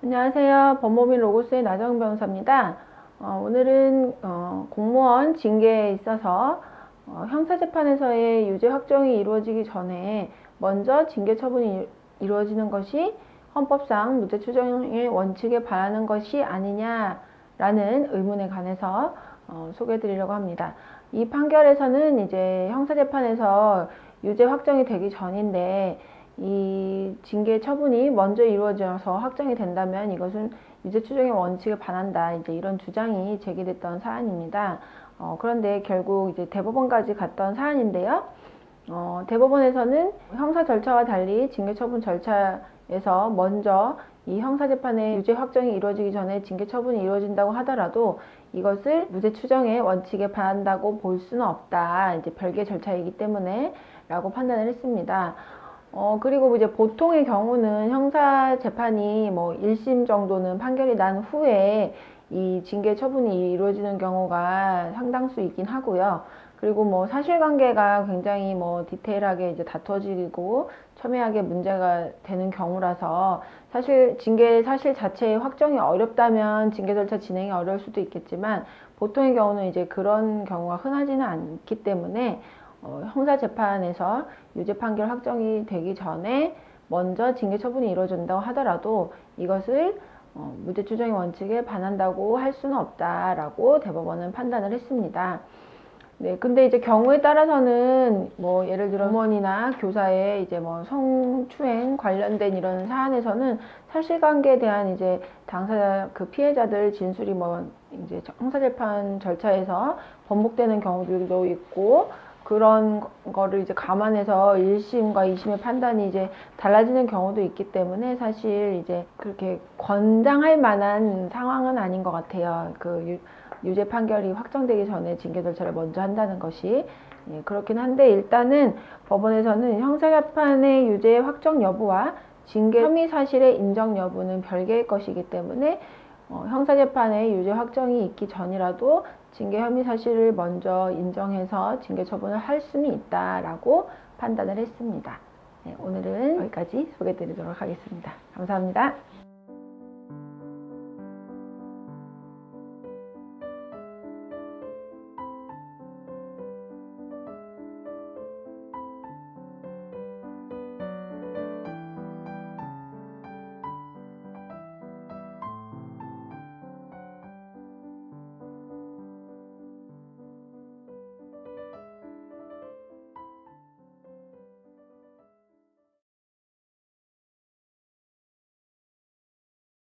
안녕하세요. 법무법인 로고스의 나정 변호사입니다. 오늘은 공무원 징계에 있어서 형사재판에서의 유죄 확정이 이루어지기 전에 먼저 징계 처분이 이루어지는 것이 헌법상 무죄 추정의 원칙에 반하는 것이 아니냐라는 의문에 관해서 소개해 드리려고 합니다. 이 판결에서는 이제 형사재판에서 유죄 확정이 되기 전인데 이 징계 처분이 먼저 이루어져서 확정이 된다면 이것은 유죄 추정의 원칙에 반한다. 이제 이런 주장이 제기됐던 사안입니다. 그런데 결국 이제 대법원까지 갔던 사안인데요. 대법원에서는 형사 절차와 달리 징계 처분 절차에서 먼저 이 형사재판의 유죄 확정이 이루어지기 전에 징계 처분이 이루어진다고 하더라도 이것을 무죄 추정의 원칙에 반한다고 볼 수는 없다. 이제 별개의 절차이기 때문에 라고 판단을 했습니다. 그리고 이제 보통의 경우는 형사재판이 뭐 1심 정도는 판결이 난 후에 이 징계 처분이 이루어지는 경우가 상당수 있긴 하고요. 그리고 뭐 사실관계가 굉장히 뭐 디테일하게 이제 다투어지고 첨예하게 문제가 되는 경우라서 사실 징계 사실 자체의 확정이 어렵다면 징계 절차 진행이 어려울 수도 있겠지만 보통의 경우는 이제 그런 경우가 흔하지는 않기 때문에 형사재판에서 유죄 판결 확정이 되기 전에 먼저 징계 처분이 이루어진다고 하더라도 이것을 무죄 추정의 원칙에 반한다고 할 수는 없다라고 대법원은 판단을 했습니다. 네, 근데 이제 경우에 따라서는 뭐 예를 들어 공무원이나 교사의 이제 뭐 성추행 관련된 이런 사안에서는 사실관계에 대한 이제 당사자 그 피해자들 진술이 뭐 이제 형사재판 절차에서 번복되는 경우들도 있고 그런 거를 이제 감안해서 1심과 2심의 판단이 이제 달라지는 경우도 있기 때문에 사실 이제 그렇게 권장할 만한 상황은 아닌 것 같아요. 그 유죄 판결이 확정되기 전에 징계 절차를 먼저 한다는 것이. 예, 그렇긴 한데 일단은 법원에서는 형사재판의 유죄 확정 여부와 징계 혐의 사실의 인정 여부는 별개의 것이기 때문에 형사재판의 유죄 확정이 있기 전이라도 징계 혐의 사실을 먼저 인정해서 징계 처분을 할 수는 있다라고 판단을 했습니다. 네, 오늘은 여기까지 소개해 드리도록 하겠습니다. 감사합니다.